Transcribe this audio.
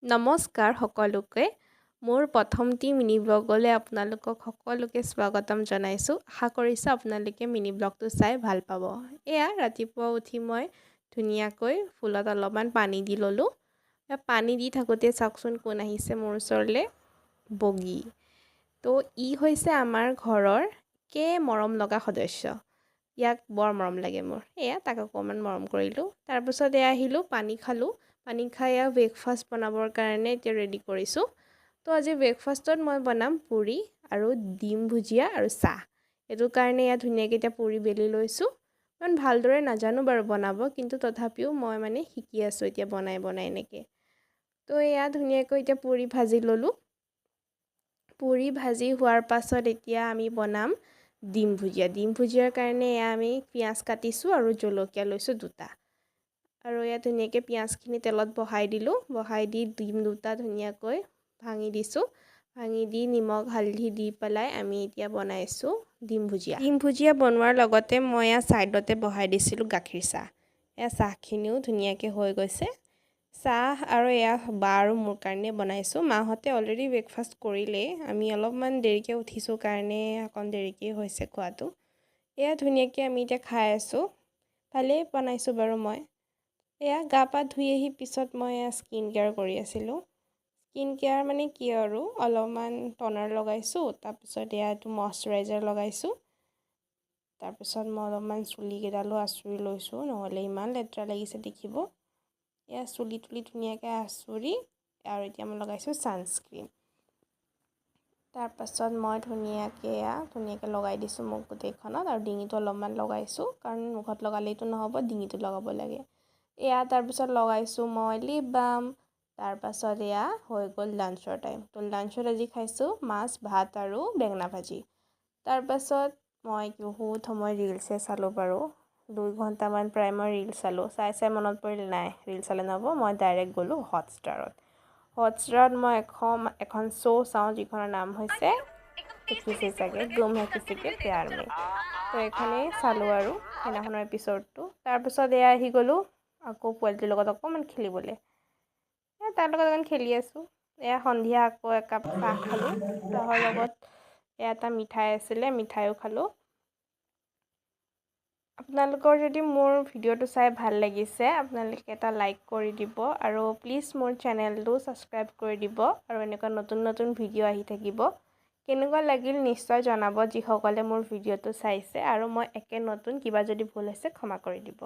নমস্কাৰ সকলোকে মোৰ প্ৰথমটি মিনি ব্লগলৈ আপোনালোকক সকলোকে স্বাগতম জনাইছোঁ। আশা কৰিছোঁ আপোনালোকে মিনি ব্লগটো চাই ভাল পাব। এয়া ৰাতিপুৱা উঠি মই ধুনীয়াকৈ ফুলত অলপমান পানী দি ল'লোঁ। পানী দি থাকোঁতে চাওকচোন কোন আহিছে মোৰ ওচৰলৈ, বগী। তো ই হৈছে আমাৰ ঘৰৰ মৰম লগা সদস্য। ইয়াক বৰ মৰম লাগে মোৰ। এয়া তাক অকণমান মৰম কৰিলোঁ। তাৰপিছত আহিলোঁ, পানী খালোঁ। পানী খাই ব্ৰেকফাষ্ট বনাবৰ কাৰণে এতিয়া ৰেডি কৰিছোঁ। তো আজি ব্ৰেকফাষ্টত মই বনাম পুৰি আৰু ডিম ভুজিয়া আৰু চাহ। সেইটো কাৰণে ধুনীয়াকৈ এতিয়া পুৰি বেলি লৈছোঁ। ইমান ভালদৰে নাজানো বাৰু বনাব, কিন্তু তথাপিও মই শিকি আছোঁ এতিয়া বনাই এনেকৈ। তো ধুনীয়াকৈ এতিয়া পুৰি ভাজি ল'লোঁ। পুৰি ভাজি হোৱাৰ পাছত এতিয়া আমি বনাম ডিম ভুজিয়া। ডিম ভুজিয়াৰ কাৰণে আমি পিঁয়াজ কাটিছোঁ আৰু জলকীয়া লৈছোঁ 2টা। আৰু ধুনীয়াকৈ পিঁয়াজখিনি তেলত বহাই দিলোঁ। বহাই দি ডিম 2টা ধুনীয়াকৈ ভাঙি দিছোঁ। ভাঙি দি নিমখ হালধি দি পেলাই আমি এতিয়া বনাইছোঁ ডিম ভুজিয়া। ডিম ভুজিয়া বনোৱাৰ লগতে মই ছাইডতে বহাই দিছিলোঁ গাখীৰ চাহ। চাহখিনিও ধুনীয়াকৈ হৈ গৈছে। চাহ আৰু বা আৰু মোৰ কাৰণে বনাইছোঁ। মাহঁতে অলৰেডি ব্ৰেকফাষ্ট কৰিলেই। আমি অলপমান দেৰিকৈ উঠিছোঁ কাৰণে অকণ দেৰিকৈ হৈছে খোৱাটো। ধুনীয়াকৈ আমি এতিয়া খাই আছোঁ। ভালেই বনাইছোঁ বাৰু মই। গা পা ধুই আহি পিছত মই স্কিন কেয়াৰ কৰি আছিলোঁ। স্কিন কেয়াৰ কি আৰু অলপমান টনাৰ লগাইছোঁ। তাৰপিছত এইটো মইশ্চাৰাইজাৰ লগাইছোঁ। তাৰপিছত মই অলপমান চুলিকেইডালো আঁচুৰি লৈছোঁ, নহ'লে ইমান লেতেৰা লাগিছে দেখিব। চুলি তুলি ধুনীয়াকৈ আঁচুৰি আৰু এতিয়া মই লগাইছোঁ ছানস্ক্ৰীন। তাৰপাছত মই ধুনীয়াকৈ লগাই দিছোঁ মোক গোটেইখনত, আৰু ডিঙিটো অলপমান লগাইছোঁ, কাৰণ মুখত লগালেইতো নহ'ব, ডিঙিটো লগাব লাগে। তাৰপিছত লগাইছোঁ মই লিপ বাম। তাৰপাছত হৈ গ'ল লাঞ্চৰ টাইম। তো লাঞ্চত আজি খাইছোঁ মাছ, ভাত আৰু বেঙেনা ভাজি। তাৰপাছত মই বহুত সময় ৰিলছে চালোঁ বাৰু। 2 ঘণ্টামান প্ৰায় মই ৰিল চালোঁ। চাই মনত পৰিল নাই ৰিল চালে নহ'ব, মই ডাইৰেক্ট গ'লোঁ হটষ্টাৰত। হটষ্টাৰত মই এখন শ্ব' চাওঁ, যিখনৰ নাম হৈছে দেখিছে চাগে গুম হে কিছি কে প্যাৰ মে। তো এইখনেই চালোঁ আৰু সেইদিনাখনৰ এপিছ'ডটো। তাৰপিছত আহি গ'লোঁ আকৌ পোৱালিটোৰ লগত অকণমান খেলিবলৈ। তাৰ লগত অকণমান খেলি আছোঁ। সন্ধিয়া আকৌ একাপ চাহ খালোঁ। চাহৰ লগত এটা মিঠাই আছিলে, মিঠাইও খালোঁ। আপোনালোকৰ যদি মোৰ ভিডিঅ'টো চাই ভাল লাগিছে, আপোনালোকে এটা লাইক কৰি দিব, আৰু প্লিজ মোৰ চেনেলটো ছাবস্ক্ৰাইব কৰি দিব, আৰু এনেকুৱা নতুন ভিডিঅ' আহি থাকিব। কেনেকুৱা লাগিল নিশ্চয় জনাব যিসকলে মোৰ ভিডিঅ'টো চাইছে, আৰু মই নতুন কিবা যদি ভুল হৈছে ক্ষমা কৰি দিব।